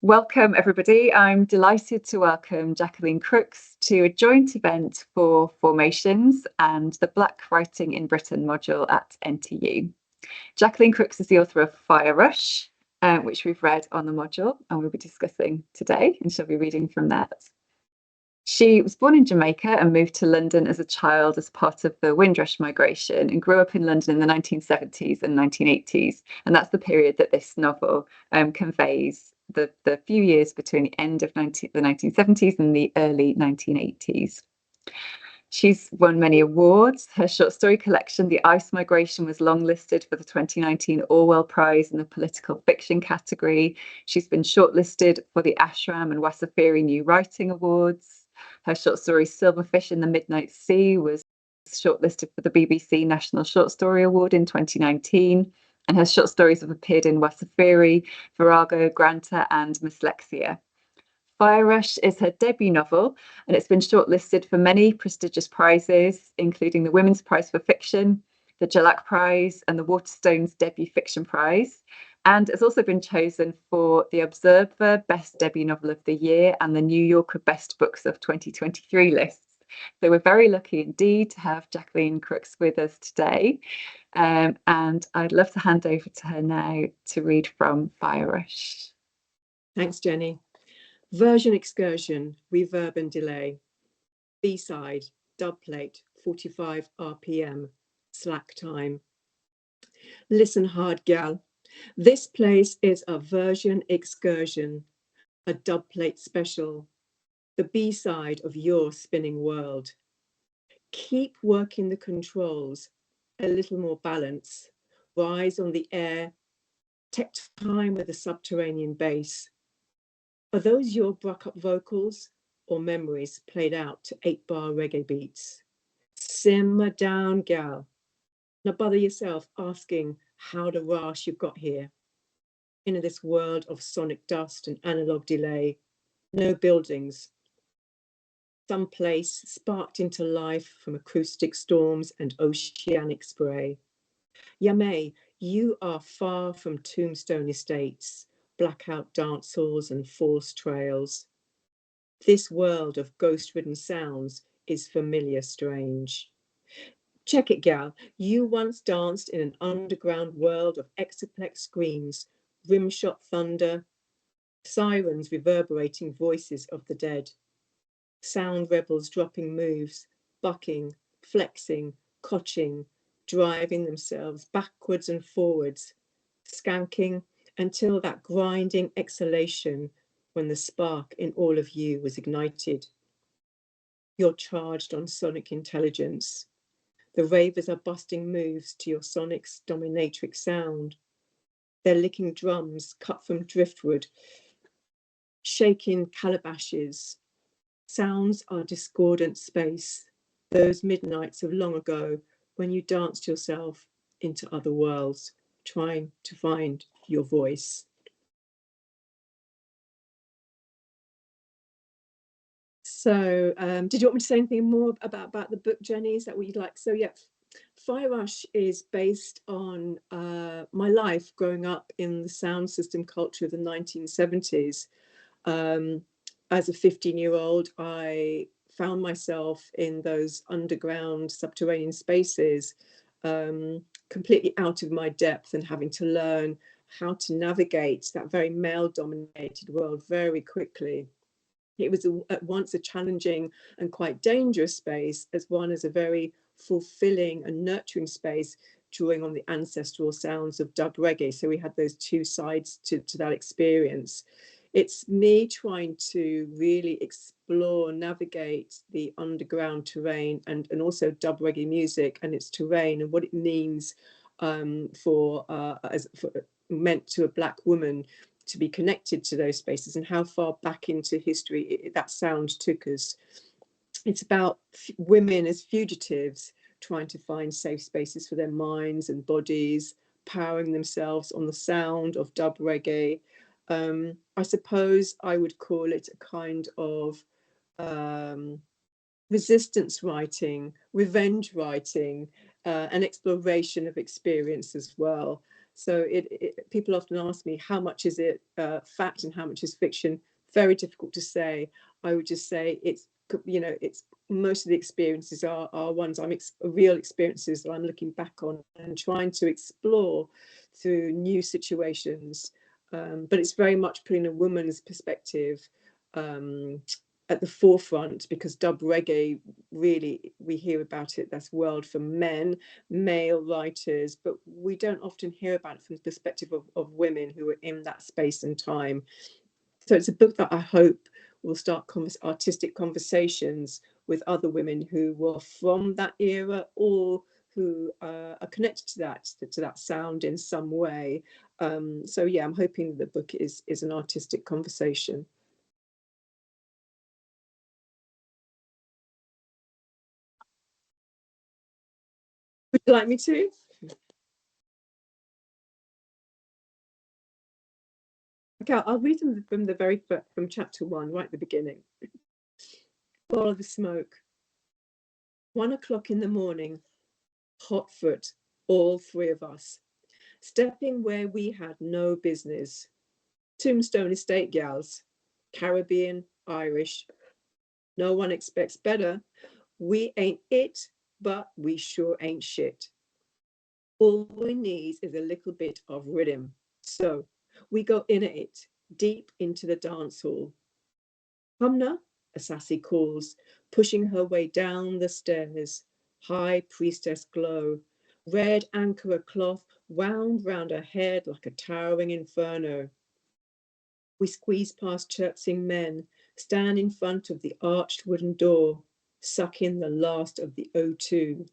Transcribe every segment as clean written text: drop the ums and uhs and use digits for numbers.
Welcome, everybody. I'm delighted to welcome Jacqueline Crooks to a joint event for Formations and the Black Writing in Britain module at NTU. Jacqueline Crooks is the author of Fire Rush, which we've read on the module and we'll be discussing today, and she'll be reading from that. She was born in Jamaica and moved to London as a child as part of the Windrush migration and grew up in London in the 1970s and 1980s. And that's the period that this novel conveys, the few years between the end of the 1970s and the early 1980s. She's won many awards. Her short story collection, The Ice Migration, was longlisted for the 2019 Orwell Prize in the political fiction category. She's been shortlisted for the Asham and Wasafiri New Writing Awards. Her short story Silverfish in the Midnight Sea was shortlisted for the BBC National Short Story Award in 2019. And her short stories have appeared in Wasafiri, Virago, Granta and Mslexia. Fire Rush is her debut novel, and it's been shortlisted for many prestigious prizes, including the Women's Prize for Fiction, the Jhalak Prize, and the Waterstones Debut Fiction Prize. And it's also been chosen for the Observer Best Debut Novel of the Year and the New Yorker Best Books of 2023 lists. So we're very lucky indeed to have Jacqueline Crooks with us today. And I'd love to hand over to her now to read from Fire Rush. Thanks, Jenny. Version excursion, reverb and delay. B-side, dub plate, 45 RPM, slack time. Listen hard, gal. This place is a version excursion, a dub plate special, the B-side of your spinning world. Keep working the controls, a little more balance, rise on the air, take time with the subterranean bass. Are those your bruck-up vocals or memories played out to 8-bar reggae beats? Simmer down, gal. Now bother yourself asking how the rash you got here. In this world of sonic dust and analog delay, no buildings. Some place sparked into life from acoustic storms and oceanic spray. Yamé, you are far from tombstone estates, blackout dance halls and forced trails. This world of ghost-ridden sounds is familiar strange. Check it, gal. You once danced in an underground world of exoplex screens, rimshot thunder, sirens reverberating voices of the dead, sound rebels dropping moves, bucking, flexing, cotching, driving themselves backwards and forwards, skanking until that grinding exhalation when the spark in all of you was ignited. You're charged on sonic intelligence. The ravers are busting moves to your sonic's dominatrix sound. They're licking drums cut from driftwood, shaking calabashes. Sounds are discordant space, those midnights of long ago when you danced yourself into other worlds, trying to find your voice. So did you want me to say anything more about the book, Jenny? Is that what you'd like? So yeah, Fire Rush is based on my life growing up in the sound system culture of the 1970s. As a 15-year-old, I found myself in those underground subterranean spaces, completely out of my depth and having to learn how to navigate that very male-dominated world very quickly. It was at once a challenging and quite dangerous space, as well as a very fulfilling and nurturing space, drawing on the ancestral sounds of dub reggae. So we had those two sides to that experience. It's me trying to really explore, navigate the underground terrain and also dub reggae music and its terrain and what it means meant to a Black woman to be connected to those spaces and how far back into history that sound took us. It's about women as fugitives trying to find safe spaces for their minds and bodies, powering themselves on the sound of dub reggae. I suppose I would call it a kind of resistance writing, revenge writing, an exploration of experience as well. So people often ask me, how much is it fact and how much is fiction? Very difficult to say. I would just say it's, you know, it's most of the experiences are ones real experiences that I'm looking back on and trying to explore through new situations. But it's very much putting a woman's perspective at the forefront, because dub reggae, really, we hear about it, that's world for men, male writers, but we don't often hear about it from the perspective of women who are in that space and time. So it's a book that I hope will start artistic conversations with other women who were from that era, or who are connected to that sound in some way. So yeah, I'm hoping the book is an artistic conversation. Would you like me to? Okay, I'll read them from chapter 1, right at the beginning. Follow the smoke. 1 o'clock in the morning, hot foot, all three of us, stepping where we had no business. Tombstone estate gals, Caribbean, Irish. No one expects better. We ain't it, but we sure ain't shit. All we need is a little bit of rhythm. So we go in at it, deep into the dance hall. Humna, a sassy calls, pushing her way down the stairs. High priestess glow, red anchor cloth wound round her head like a towering inferno. We squeeze past chirping men, stand in front of the arched wooden door, suck in the last of the O2.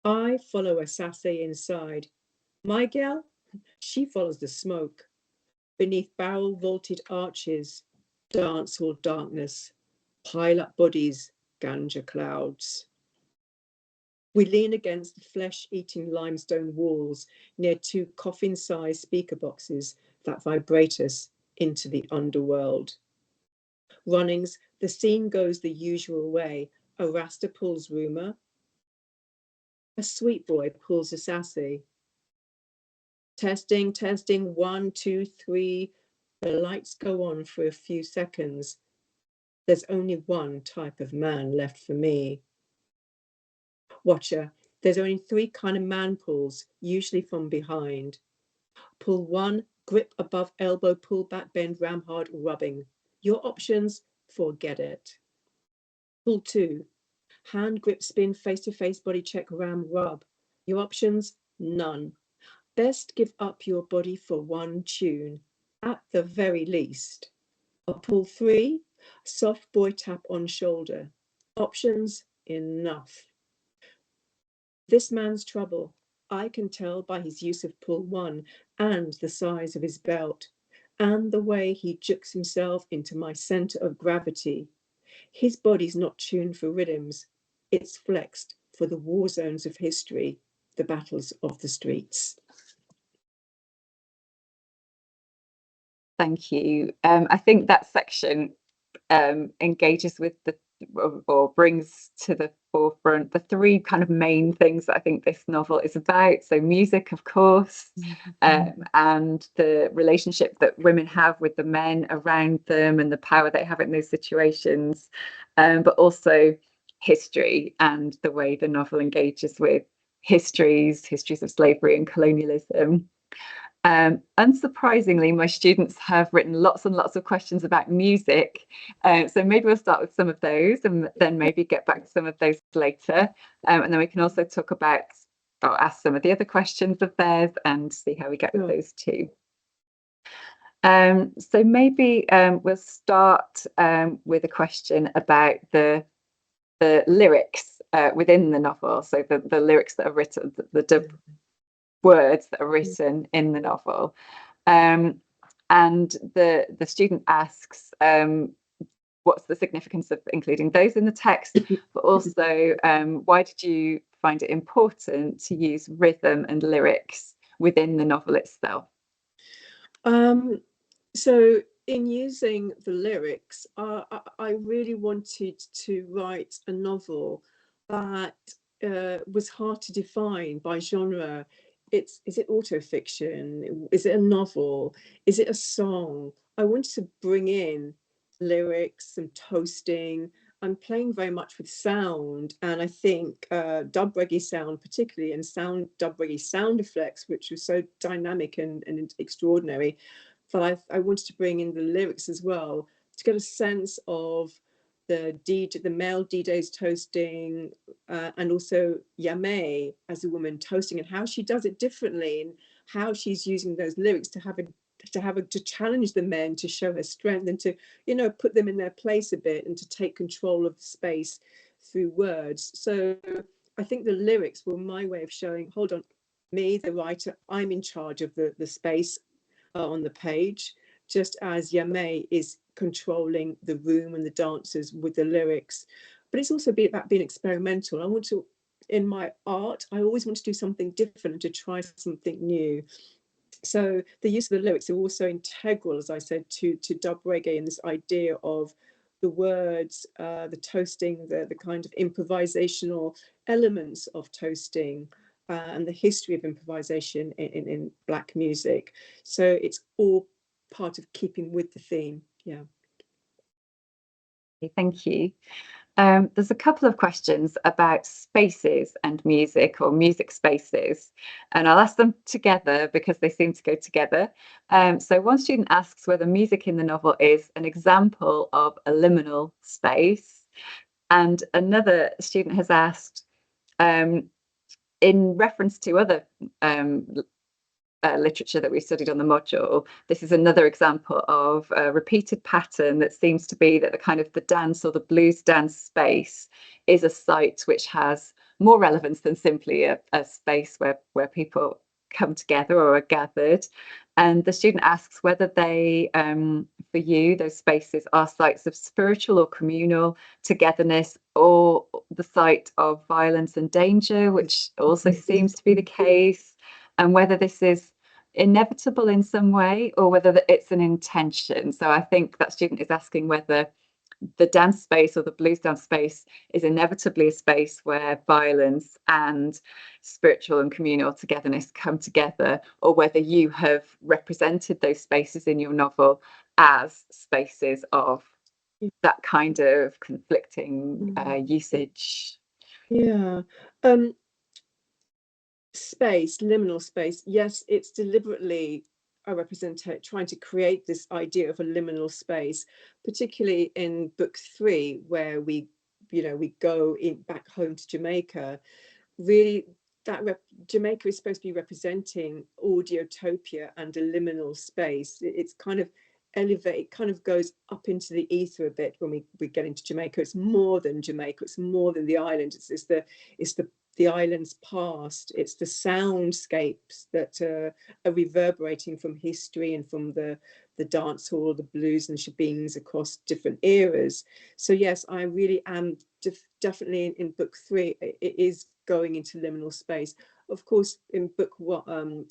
I follow a sassy inside. My gal, she follows the smoke. Beneath barrel vaulted arches, dance hall darkness, pile up bodies, ganja clouds. We lean against the flesh-eating limestone walls near 2 coffin-sized speaker boxes that vibrate us into the underworld. Runnings, the scene goes the usual way. A Rasta pulls rumour. A sweet boy pulls a sassy. Testing, 1, 2, 3. The lights go on for a few seconds. There's only one type of man left for me. Watcher, there's only 3 kind of man pulls, usually from behind. Pull 1, grip above elbow, pull back, bend, ram hard, rubbing. Your options, forget it. Pull 2, hand grip, spin, face-to-face, body check, ram, rub. Your options, none. Best give up your body for one tune, at the very least. Or pull 3, soft boy tap on shoulder. Options, enough. This man's trouble, I can tell by his use of pull 1 and the size of his belt and the way he jukes himself into my center of gravity. His body's not tuned for rhythms. It's flexed for the war zones of history, the battles of the streets. Thank you. I think that section engages with or brings to the forefront the 3 kind of main things that I think this novel is about. So music, of course, and the relationship that women have with the men around them and the power they have in those situations, but also history and the way the novel engages with histories of slavery and colonialism. Unsurprisingly, my students have written lots and lots of questions about music. So maybe we'll start with some of those and then maybe get back to some of those later. And then we can also talk about or ask some of the other questions of theirs and see how we get with those too. So maybe we'll start with a question about the lyrics within the novel. So the lyrics that are written, the words that are written in the novel. And the student asks, what's the significance of including those in the text, but also why did you find it important to use rhythm and lyrics within the novel itself? So in using the lyrics, I really wanted to write a novel that was hard to define by genre. is it autofiction? Is it a novel? Is it a song? I wanted to bring in lyrics, some toasting. I'm playing very much with sound, and I think dub reggae sound, particularly, and dub reggae sound effects, which was so dynamic and extraordinary. But I wanted to bring in the lyrics as well to get a sense of the male DJs toasting, and also Yame as a woman toasting, and how she does it differently, and how she's using those lyrics to challenge the men, to show her strength, and to, you know, put them in their place a bit, and to take control of the space through words. So I think the lyrics were my way of showing, hold on, me, the writer, I'm in charge of the space on the page, just as Yame is controlling the room and the dancers with the lyrics. But it's also about being experimental. I want to, in my art, I always want to do something different and to try something new. So the use of the lyrics are also integral, as I said, to dub reggae, and this idea of the words, the toasting, the kind of improvisational elements of toasting, and the history of improvisation in Black music. So it's all part of keeping with the theme. Yeah. Thank you. There's a couple of questions about spaces and music, or music spaces, and I'll ask them together because they seem to go together. So one student asks whether music in the novel is an example of a liminal space, and another student has asked, in reference to other literature that we studied on the module, this is another example of a repeated pattern that seems to be that the kind of the dance or the blues dance space is a site which has more relevance than simply a space where people come together or are gathered. And the student asks whether they, for you, those spaces are sites of spiritual or communal togetherness, or the site of violence and danger, which also seems to be the case, and whether this is inevitable in some way or whether it's an intention. So I think that student is asking whether the dance space or the blues dance space is inevitably a space where violence and spiritual and communal togetherness come together, or whether you have represented those spaces in your novel as spaces of that kind of conflicting usage. Yeah. Space, liminal space, yes, it's deliberately a representation trying to create this idea of a liminal space, particularly in book 3, where we go back home to Jamaica. Really, Jamaica is supposed to be representing audiotopia and a liminal space. It's kind of it kind of goes up into the ether a bit when we get into Jamaica. It's more than Jamaica, it's more than the island. It's the island's past. It's the soundscapes that are reverberating from history and from the dance hall, the blues and shebeens across different eras. So yes, I really am definitely in book 3. It is going into liminal space. Of course, in book 1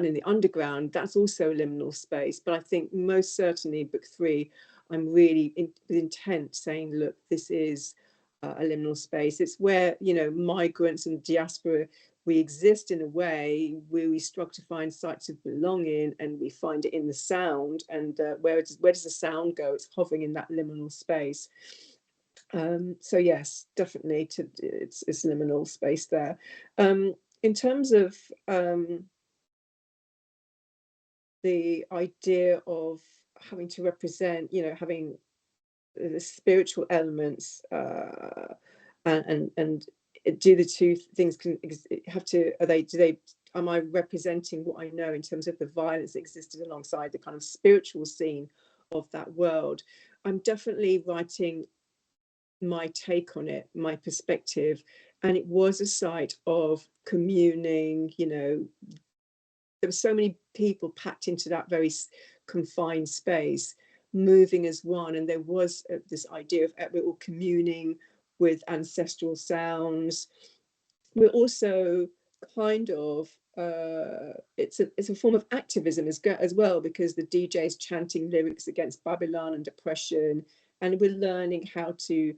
in the underground, that's also liminal space. But I think most certainly in book 3, I'm really with intent saying, look, this is a liminal space. It's where, you know, migrants and diaspora, we exist in a way where we struggle to find sites of belonging, and we find it in the sound. And where does the sound go? It's hovering in that liminal space. So yes, definitely it's liminal space there. In terms of the idea of having to represent, you know, having the spiritual elements, and do the two things have to, am I representing what I know in terms of the violence that existed alongside the kind of spiritual scene of that world? I'm definitely writing my take on it, my perspective, and it was a site of communing. You know, there were so many people packed into that very confined space, moving as one, and there was this idea of we're all communing with ancestral sounds. We're also kind of it's a form of activism as well, because the DJ is chanting lyrics against Babylon and depression, and we're learning how to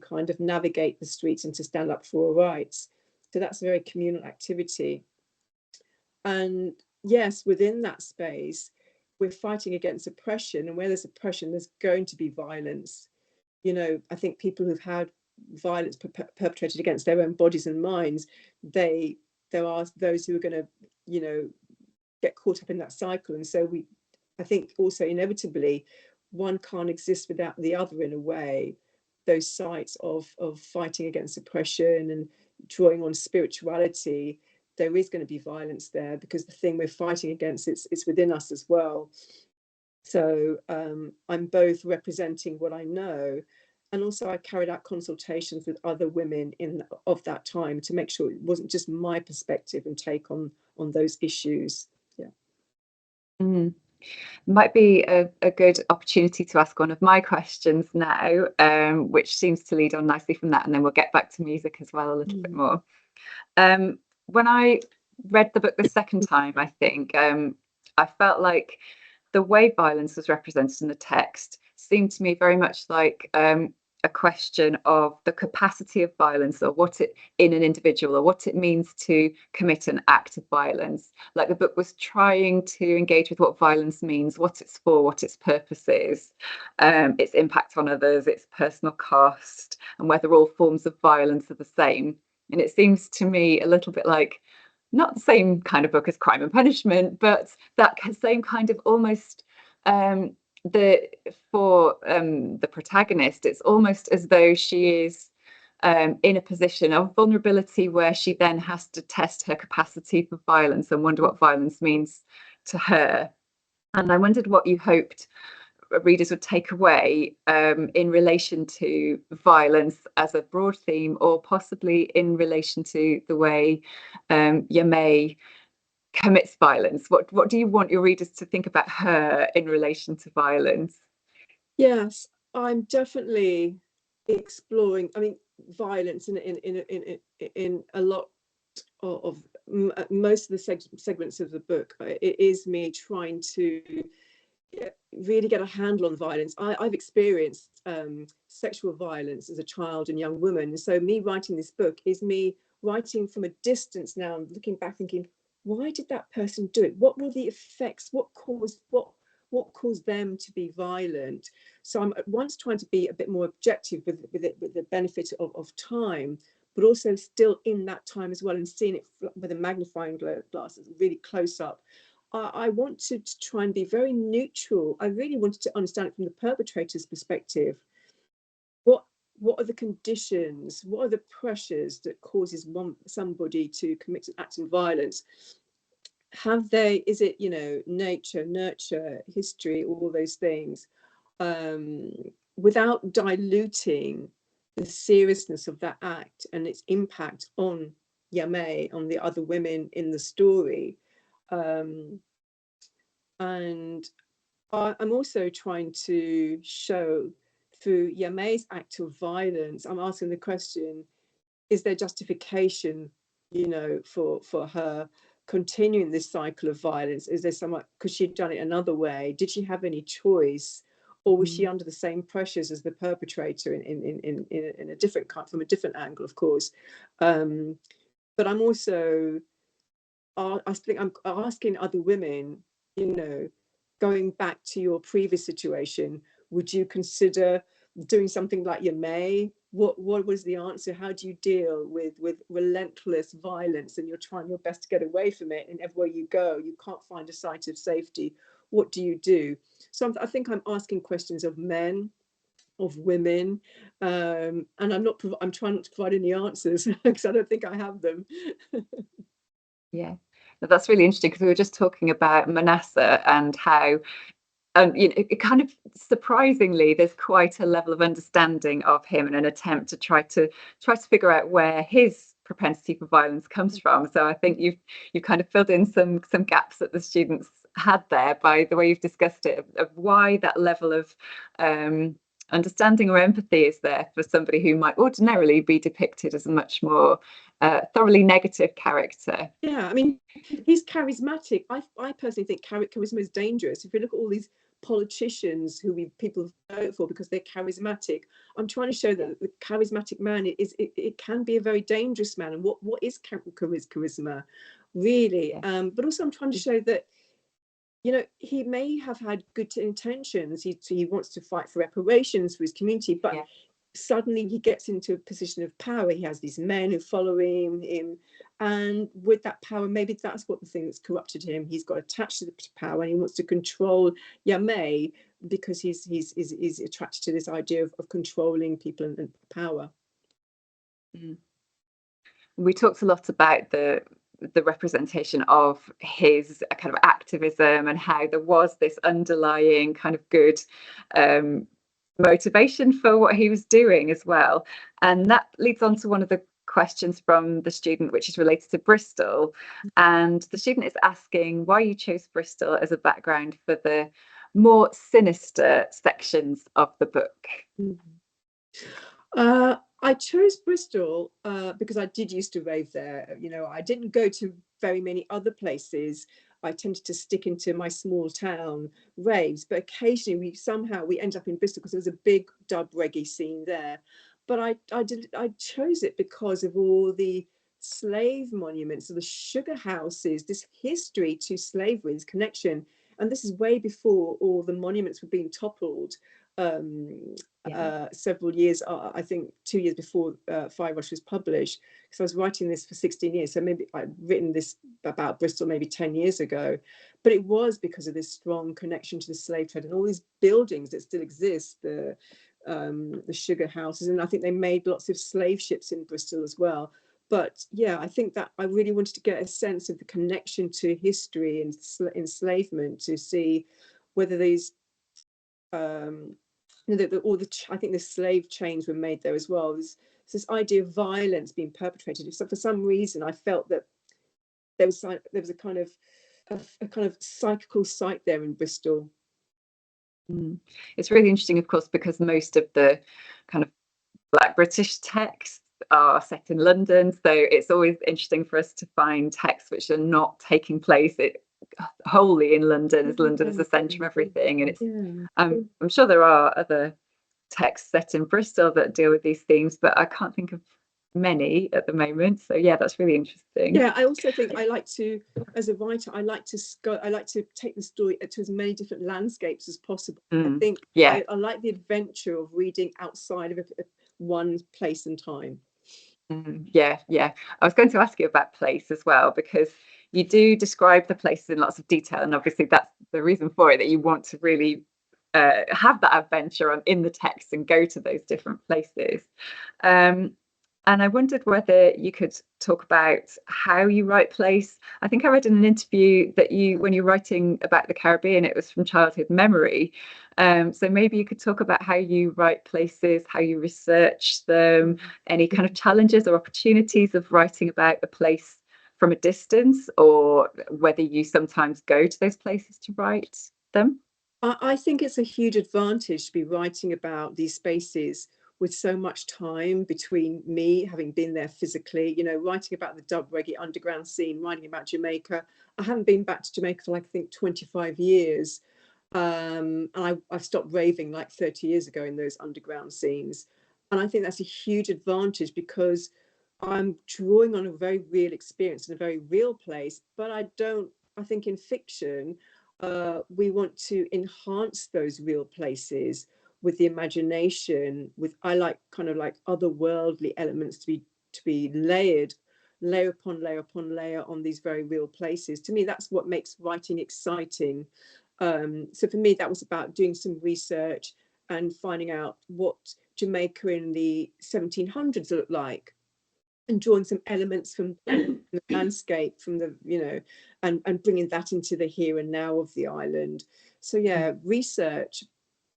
kind of navigate the streets and to stand up for our rights. So that's a very communal activity. And yes, within that space, we're fighting against oppression, and where there's oppression, there's going to be violence. You know, I think people who've had violence perpetrated against their own bodies and minds, there are those who are going to, you know, get caught up in that cycle. And so I think also inevitably, one can't exist without the other in a way. Those sites of fighting against oppression and drawing on spirituality, there is going to be violence there, because the thing we're fighting against, it's within us as well. So I'm both representing what I know, and also I carried out consultations with other women of that time to make sure it wasn't just my perspective and take on those issues. Yeah. Might be a good opportunity to ask one of my questions now, which seems to lead on nicely from that, and then we'll get back to music as well a little bit more. When I read the book the second time, I think I felt like the way violence was represented in the text seemed to me very much like a question of the capacity of violence, or what it in an individual, or what it means to commit an act of violence. Like the book was trying to engage with what violence means, what it's for, what its purpose is, its impact on others, its personal cost, and whether all forms of violence are the same. And it seems to me a little bit like, not the same kind of book as Crime and Punishment, but that same kind of almost the protagonist, it's almost as though she is in a position of vulnerability where she then has to test her capacity for violence and wonder what violence means to her. And I wondered what you hoped readers would take away in relation to violence as a broad theme, or possibly in relation to the way Yamei commits violence. What do you want your readers to think about her in relation to violence? Yes, I'm definitely exploring, I mean, violence in a lot of most of the segments of the book. It is me trying to really get a handle on violence. I've experienced sexual violence as a child and young woman. And so me writing this book is me writing from a distance now, and looking back thinking, why did that person do it? What were the effects? What caused them to be violent? So I'm at once trying to be a bit more objective with the benefit of time, but also still in that time as well, and seeing it with a magnifying glass, really close up. I wanted to try and be very neutral. I really wanted to understand it from the perpetrator's perspective. What are the conditions? What are the pressures that causes somebody to commit an act of violence? Is it, you know, nature, nurture, history, all those things, without diluting the seriousness of that act and its impact on Yamei, on the other women in the story. And I'm also trying to show through Yamei's act of violence, I'm asking the question, is there justification, you know, for her continuing this cycle of violence? Is there some, because she'd done it another way, did she have any choice, or was she under the same pressures as the perpetrator in a different kind, from a different angle, of course? But I'm also, I think I'm asking other women, you know, going back to your previous situation, would you consider doing something like Yamei? What was the answer? How do you deal with relentless violence, and you're trying your best to get away from it, and everywhere you go, you can't find a site of safety? What do you do? So I think I'm asking questions of men, of women, and I'm trying not to provide any answers because I don't think I have them. Yeah, that's really interesting, because we were just talking about Manasseh and how, you know, it kind of surprisingly, there's quite a level of understanding of him and an attempt to try to figure out where his propensity for violence comes from. So I think you've kind of filled in some gaps that the students had there by the way you've discussed it, of why that level of understanding or empathy is there for somebody who might ordinarily be depicted as a much more thoroughly negative character. Yeah, I mean, he's charismatic. I personally think charisma is dangerous. If you look at all these politicians who people vote for because they're charismatic, I'm trying to show that the charismatic man it can be a very dangerous man. And what is charisma? really. But also I'm trying to show that, you know, he may have had good intentions. He wants to fight for reparations for his community, but suddenly he gets into a position of power. He has these men who follow him, and with that power, maybe that's what the thing that's corrupted him. He's got attached to the power, and he wants to control Yamei because he's attracted to this idea of controlling people and power. We talked a lot about the representation of his kind of activism and how there was this underlying kind of good motivation for what he was doing as well. And that leads on to one of the questions from the student, which is related to Bristol. And the student is asking why you chose Bristol as a background for the more sinister sections of the book. I chose Bristol because I did used to rave there. You know, I didn't go to very many other places. I tended to stick into my small town raves, but occasionally we end up in Bristol because there was a big dub reggae scene there. But I chose it because of all the slave monuments, the sugar houses, this history to slavery, this connection. And this is way before all the monuments were being toppled. Several years, I think 2 years before Fire Rush was published, because I was writing this for 16 years. So maybe I'd written this about Bristol maybe 10 years ago, but it was because of this strong connection to the slave trade and all these buildings that still exist, the sugar houses. And I think they made lots of slave ships in Bristol as well. But yeah, I think that I really wanted to get a sense of the connection to history and enslavement, to see whether these I think the slave chains were made there as well. There's this idea of violence being perpetrated. So for some reason, I felt that there was a kind of psychical site there in Bristol. It's really interesting, of course, because most of the kind of Black British texts are set in London. So it's always interesting for us to find texts which are not taking place wholly in London, as London is the centre of everything. And it's I'm sure there are other texts set in Bristol that deal with these themes, but I can't think of many at the moment. So yeah, that's really interesting. Yeah, I also think I like to, as a writer, I like to take the story to as many different landscapes as possible. I think I like the adventure of reading outside of one place and time. Yeah. I was going to ask you about place as well, because you do describe the places in lots of detail, and obviously that's the reason for it, that you want to really have that adventure in the text and go to those different places. And I wondered whether you could talk about how you write place. I think I read in an interview that when you're writing about the Caribbean, it was from childhood memory. So maybe you could talk about how you write places, how you research them, any kind of challenges or opportunities of writing about a place from a distance, or whether you sometimes go to those places to write them. I think it's a huge advantage to be writing about these spaces with so much time between me having been there physically, you know, writing about the dub reggae underground scene, writing about Jamaica. I haven't been back to Jamaica for, like, I think 25 years. And I stopped raving like 30 years ago in those underground scenes. And I think that's a huge advantage because I'm drawing on a very real experience in a very real place. But I think in fiction, we want to enhance those real places with the imagination, I like kind of like otherworldly elements to be layer upon layer upon layer on these very real places. To me, that's what makes writing exciting. So for me, that was about doing some research and finding out what Jamaica in the 1700s looked like, and drawing some elements from the landscape, from the, you know, and bringing that into the here and now of the island. So yeah, research,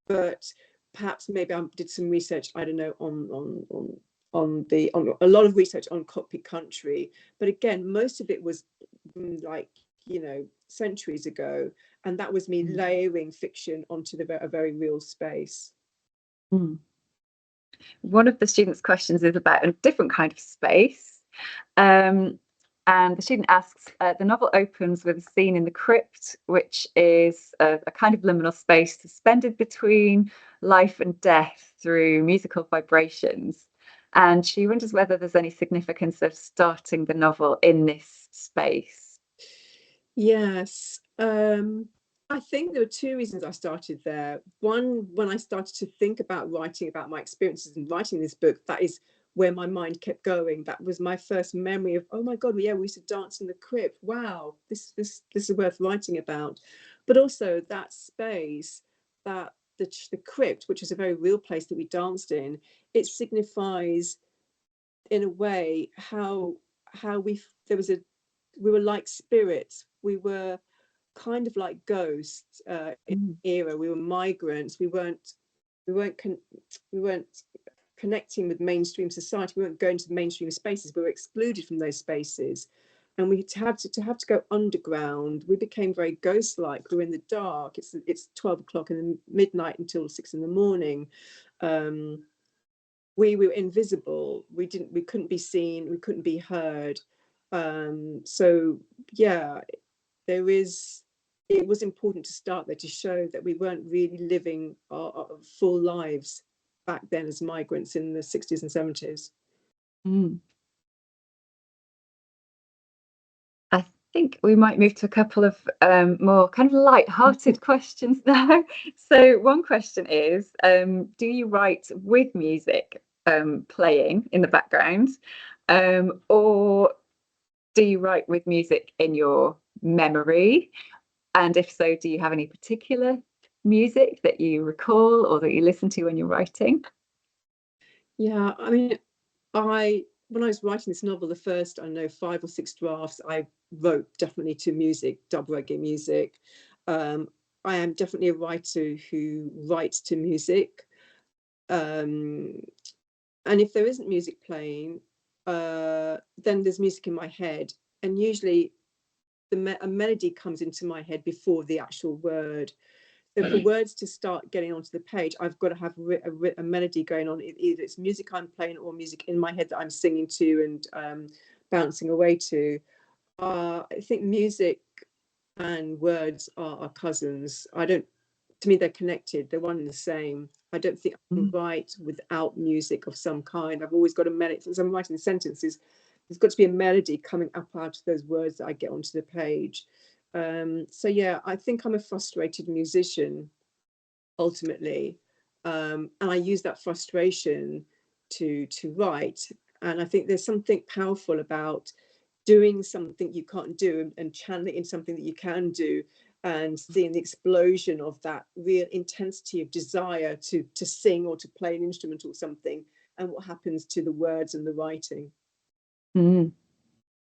but perhaps maybe I did some research, I don't know, on a lot of research on cockpit country, but again, most of it was like, you know, centuries ago, and that was me layering fiction onto a very real space. One of the students' questions is about a different kind of space. And the student asks, the novel opens with a scene in the crypt, which is a kind of liminal space suspended between life and death through musical vibrations. And she wonders whether there's any significance of starting the novel in this space. Yes. I think there were two reasons I started there. One, when I started to think about writing about my experiences in writing this book, that is where my mind kept going. That was my first memory of, oh my God, yeah, we used to dance in the crypt. Wow, this is worth writing about. But also that space, that the crypt, which is a very real place that we danced in, it signifies in a way how we we were like spirits. We were kind of like ghosts in the era. We were migrants. We weren't connecting with mainstream society. We weren't going to the mainstream spaces. We were excluded from those spaces, and we have to go underground. We became very ghost-like. We were in the dark. It's 12 o'clock in the midnight until 6 in the morning. We were invisible. We couldn't be seen. We couldn't be heard. So yeah, it was important to start there to show that we weren't really living our full lives back then as migrants in the 60s and 70s. I think we might move to a couple of more kind of light-hearted questions now. So one question is, do you write with music playing in the background, or do you write with music in your memory? And if so, do you have any particular music that you recall or that you listen to when you're writing? Yeah, I mean, when I was writing this novel, the first, I don't know, 5 or 6 drafts, I wrote definitely to music, dub reggae music. I am definitely a writer who writes to music. And if there isn't music playing, then there's music in my head. And usually a melody comes into my head before the actual word. So for words to start getting onto the page, I've got to have a melody going on. Either it's music I'm playing or music in my head that I'm singing to and bouncing away to. I think music and words are cousins. To me, they're connected. They're one and the same. I don't think I can write without music of some kind. I've always got a melody. As I'm writing sentences, there's got to be a melody coming up out of those words that I get onto the page. So yeah, I think I'm a frustrated musician ultimately, and I use that frustration to write. And I think there's something powerful about doing something you can't do and channeling in something that you can do, and seeing the explosion of that real intensity of desire to sing or to play an instrument or something, and what happens to the words and the writing.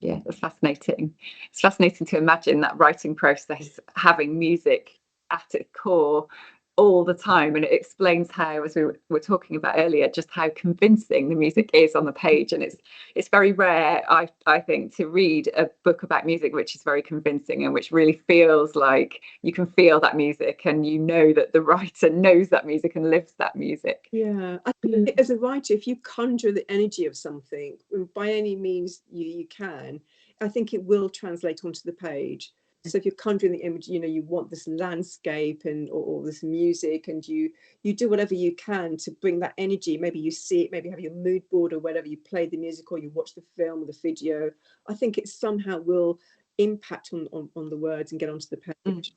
Yeah, that's fascinating. It's fascinating to imagine that writing process having music at its core all the time. And it explains how, as we were talking about earlier, just how convincing the music is on the page. And it's very rare, I think, to read a book about music which is very convincing and which really feels like you can feel that music and you know that the writer knows that music and lives that music. Yeah, I think as a writer, if you conjure the energy of something by any means you can, I think it will translate onto the page. So if you're conjuring the image, you want this landscape and or this music, and you do whatever you can to bring that energy. Maybe you see it, maybe have your mood board or whatever, you play the music or you watch the film or the video. I think it somehow will impact on the words and get onto the page.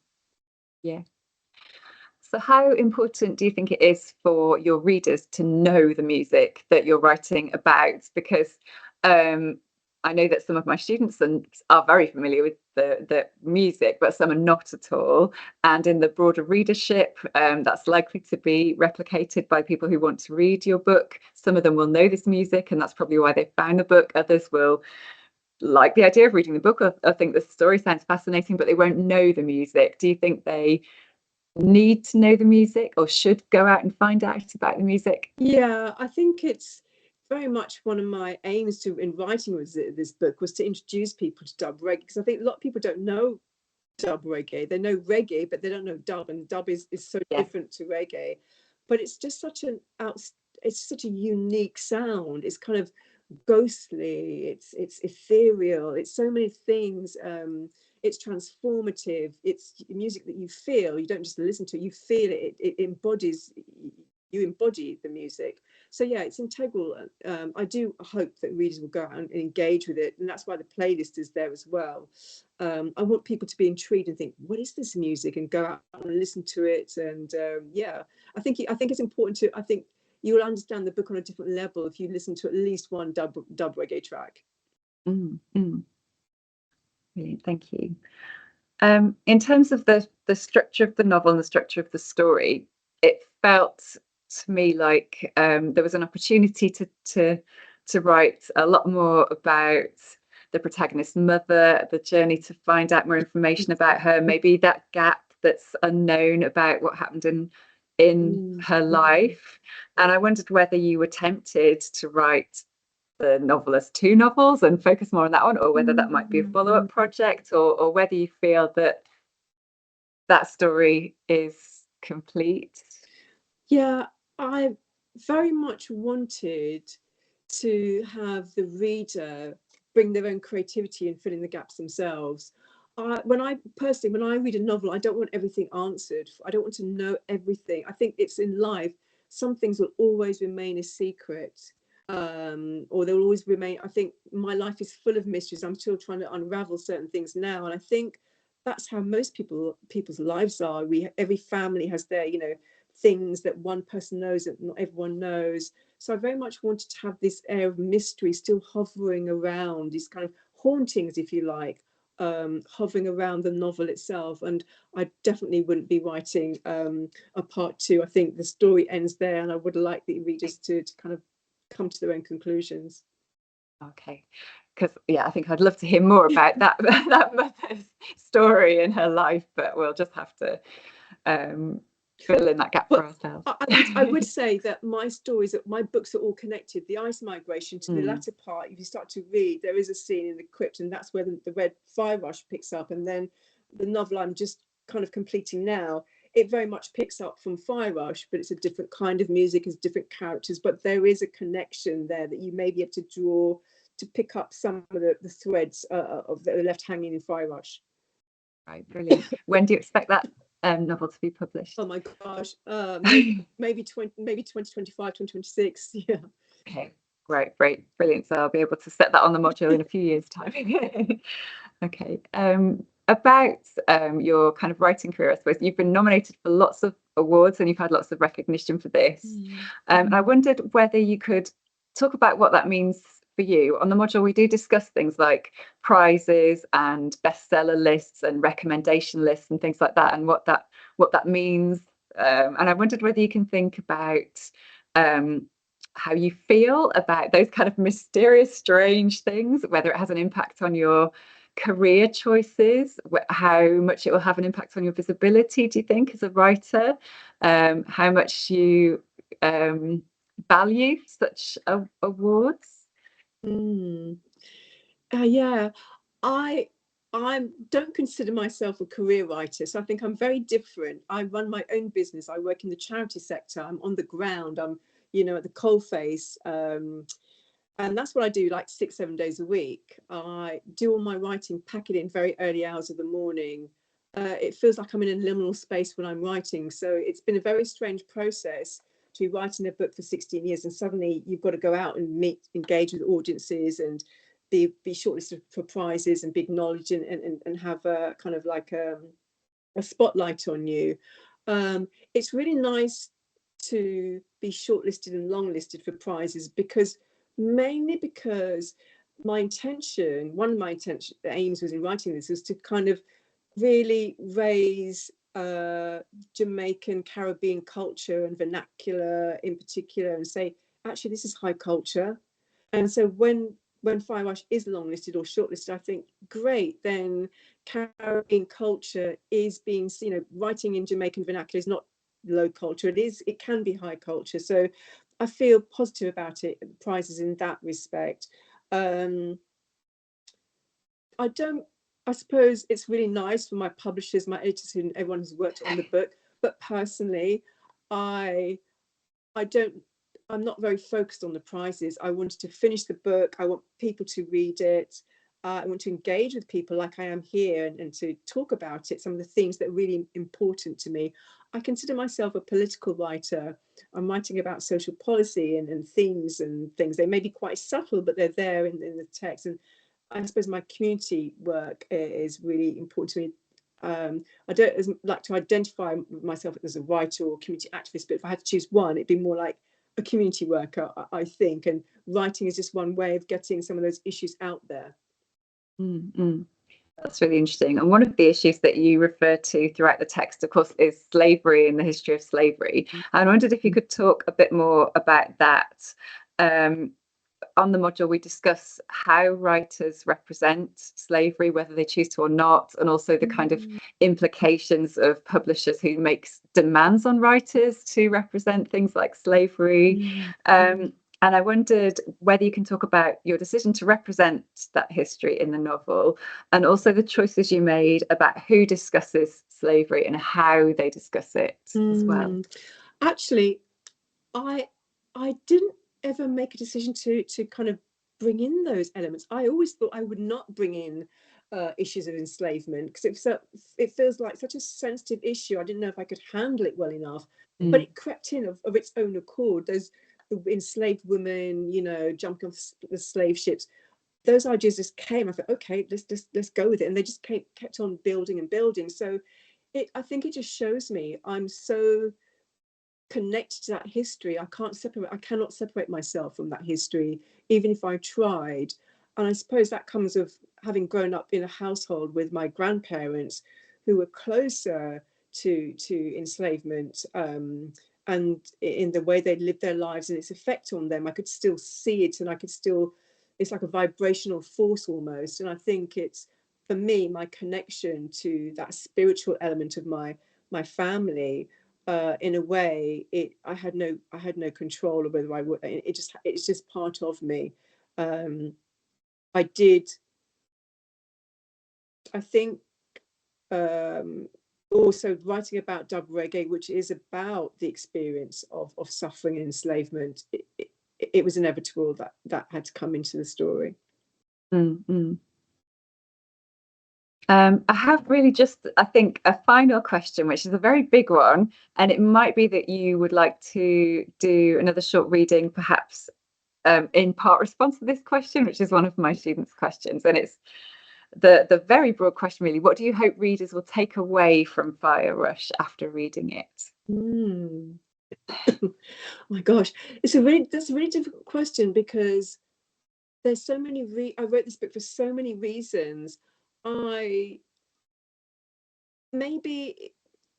Yeah. So how important do you think it is for your readers to know the music that you're writing about? Because I know that some of my students are very familiar with the music, but some are not at all. And in the broader readership, that's likely to be replicated by people who want to read your book. Some of them will know this music, and that's probably why they found the book. Others will like the idea of reading the book. I think the story sounds fascinating, but they won't know the music. Do you think they need to know the music or should go out and find out about the music? Yeah, I think it's very much one of my aims in writing this book was to introduce people to dub reggae, because I think a lot of people don't know dub reggae. They know reggae, but they don't know dub, and dub is so different to reggae. But it's just it's such a unique sound. It's kind of ghostly, it's ethereal, it's so many things. It's transformative, it's music that you feel, you don't just listen to it, you feel it, it embodies you embody the music. So yeah, it's integral. I do hope that readers will go out and engage with it, and that's why the playlist is there as well. I want people to be intrigued and think, what is this music, and go out and listen to it. And yeah, I think it's important to. I think you will understand the book on a different level if you listen to at least one dub reggae track. Brilliant, thank you. In terms of the structure of the novel and the structure of the story, it felt to me like there was an opportunity to write a lot more about the protagonist's mother, the journey to find out more information about her, maybe that gap that's unknown about what happened in her life. And I wondered whether you were tempted to write the novelist 2 novels and focus more on that one, or whether that might be a follow-up project, or whether you feel that story is complete. Yeah, I very much wanted to have the reader bring their own creativity and fill in the gaps themselves. When I read a novel, I don't want everything answered. I don't want to know everything. I think it's in life, some things will always remain a secret, or they'll always remain. I think my life is full of mysteries. I'm still trying to unravel certain things now, and I think that's how most people's lives are. Every family has their, things that one person knows that not everyone knows. So I very much wanted to have this air of mystery still hovering around, these kind of hauntings, if you like, hovering around the novel itself. And I definitely wouldn't be writing a part 2. I think the story ends there, and I would like the readers to kind of come to their own conclusions. Okay, because yeah, I think I'd love to hear more about that that mother's story in her life, but we'll just have to fill in that gap for ourselves. I would say that my books are all connected. The ice migration to the latter part, if you start to read, there is a scene in the crypt, and that's where the red fire rush picks up. And then the novel I'm just kind of completing now, it very much picks up from Fire Rush, but it's a different kind of music, it's different characters, but there is a connection there that you may be able to draw to pick up some of the threads of that are left hanging in Fire Rush. Right, brilliant. When do you expect that novel to be published? Oh my gosh, maybe 2025, 2026. Yeah. Okay, great, brilliant. So I'll be able to set that on the module in a few years' time. Okay. About your kind of writing career, I suppose you've been nominated for lots of awards and you've had lots of recognition for this. I wondered whether you could talk about what that means for you. On the module, we do discuss things like prizes and bestseller lists and recommendation lists and things like that, and what that means. And I wondered whether you can think about how you feel about those kind of mysterious, strange things, whether it has an impact on your career choices, how much it will have an impact on your visibility, do you think, as a writer, how much you value such awards? Yeah, I don't consider myself a career writer, so I think I'm very different. I run my own business. I work in the charity sector. I'm on the ground. I'm, at the coalface, and that's what I do, like 6-7 days a week. I do all my writing, pack it in very early hours of the morning. It feels like I'm in a liminal space when I'm writing. So it's been a very strange process to be writing a book for 16 years, and suddenly you've got to go out and engage with audiences and be shortlisted for prizes and be acknowledged and have a kind of like a spotlight on you. It's really nice to be shortlisted and longlisted for prizes, mainly because one of my aims was in writing this was to kind of really raise Jamaican Caribbean culture and vernacular in particular, and say, actually, this is high culture. And so when Fire Rush is longlisted or shortlisted, I think, great, then Caribbean culture is being, writing in Jamaican vernacular is not low culture. It can be high culture. So I feel positive about it, prizes in that respect. I suppose it's really nice for my publishers, my editors, and everyone who's worked on the book. But personally, I'm not very focused on the prizes. I wanted to finish the book. I want people to read it. I want to engage with people like I am here and to talk about it, some of the things that are really important to me. I consider myself a political writer. I'm writing about social policy and themes and things. They may be quite subtle, but they're there in the text. And I suppose my community work is really important to me. I don't like to identify myself as a writer or community activist, but if I had to choose one, it'd be more like a community worker, I think. And writing is just one way of getting some of those issues out there. Mm-hmm. That's really interesting. And one of the issues that you refer to throughout the text, of course, is slavery and the history of slavery. I wondered if you could talk a bit more about that. On the module, we discuss how writers represent slavery, whether they choose to or not, and also the kind of implications of publishers who makes demands on writers to represent things like slavery. And I wondered whether you can talk about your decision to represent that history in the novel, and also the choices you made about who discusses slavery and how they discuss it as well. Actually, I didn't ever make a decision to kind of bring in those elements. I always thought I would not bring in issues of enslavement because it feels like such a sensitive issue. I didn't know if I could handle it well enough, but it crept in of its own accord. Those enslaved women, you know, jumping off the slave ships. Those ideas just came. I thought, okay, let's go with it, and they just kept on building and building. So, I think it just shows me I'm so connected to that history. I cannot separate myself from that history, even if I tried. And I suppose that comes of having grown up in a household with my grandparents who were closer to enslavement, and in the way they lived their lives and its effect on them. I could still see it, and it's like a vibrational force almost. And I think it's, for me, my connection to that spiritual element of my family. In a way, I had no control of whether I would. It's just part of me. I think, also writing about dub reggae, which is about the experience of suffering and enslavement. It was inevitable that had to come into the story. Mm-hmm. I have really just, I think, a final question, which is a very big one, and it might be that you would like to do another short reading, perhaps in part response to this question, which is one of my students' questions. And it's the very broad question, really. What do you hope readers will take away from Fire Rush after reading it? Oh my gosh, that's a really difficult question, because there's so many. I wrote this book for so many reasons. Maybe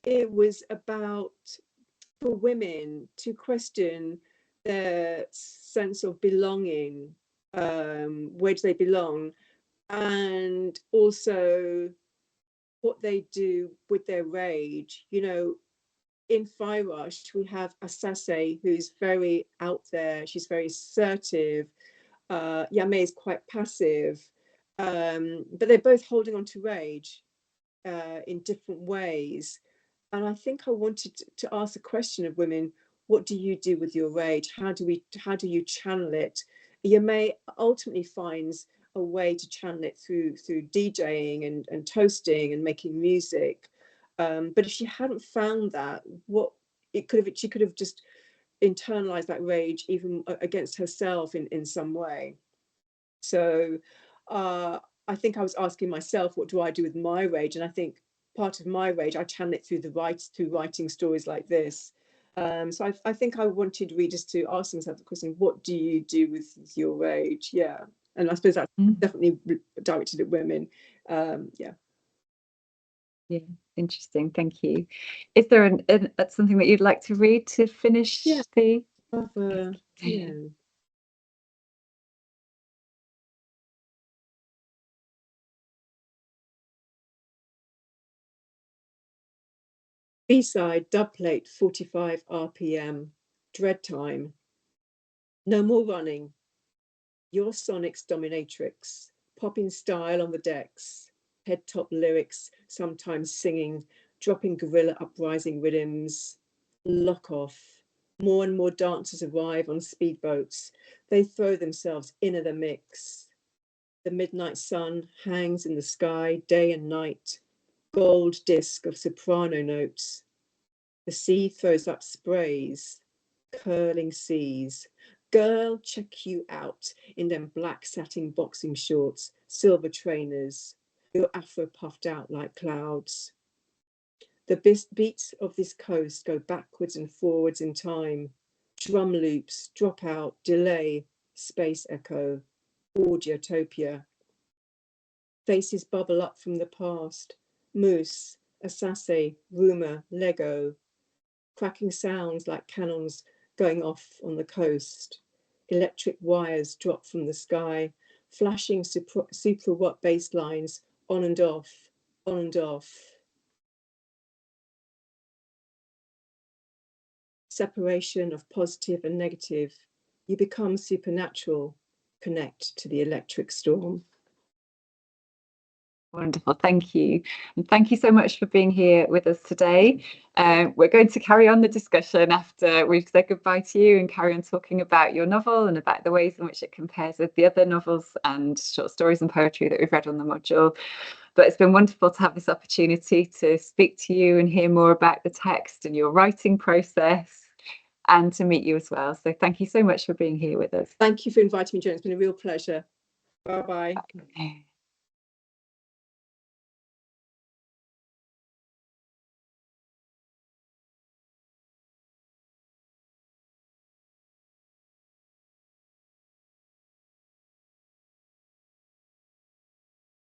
it was about, for women to question their sense of belonging. Where do they belong? And also what they do with their rage. You know, in Fire Rush, we have Asase, who's very out there. She's very assertive. Yame is quite passive. But they're both holding on to rage in different ways. And I think I wanted to ask the question of women: what do you do with your rage? How do you channel it? Yame ultimately finds a way to channel it through DJing and toasting and making music. But if she hadn't found that, she could have just internalized that rage even against herself in some way. So I think I was asking myself, what do I do with my rage? And I think part of my rage, I channel it through writing stories like this. So I think I wanted readers to ask themselves the question: what do you do with your rage? Yeah. And I suppose that's definitely directed at women. Yeah. Yeah, interesting. Thank you. Is there something that you'd like to read to finish the? Yeah. B-side, dubplate, 45 RPM, dread time. No more running. Your sonic's dominatrix, popping style on the decks, head top lyrics, sometimes singing, dropping guerrilla uprising rhythms. Lock off. More and more dancers arrive on speedboats. They throw themselves into the mix. The midnight sun hangs in the sky day and night, gold disc of soprano notes. The sea throws up sprays, curling seas. Girl, check you out in them black satin boxing shorts, silver trainers, your afro puffed out like clouds. The beats of this coast go backwards and forwards in time. Drum loops, drop out, delay, space echo, audiotopia. Faces bubble up from the past. Moose, Asase, rumour, Lego. Cracking sounds like cannons going off on the coast. Electric wires drop from the sky, flashing super watt bass lines on and off, on and off. Separation of positive and negative. You become supernatural. Connect to the electric storm. Wonderful, thank you. And thank you so much for being here with us today. We're going to carry on the discussion after we've said goodbye to you and carry on talking about your novel and about the ways in which it compares with the other novels and short stories and poetry that we've read on the module. But it's been wonderful to have this opportunity to speak to you and hear more about the text and your writing process, and to meet you as well. So thank you so much for being here with us. Thank you for inviting me, Jen. It's been a real pleasure. Bye-bye. Bye.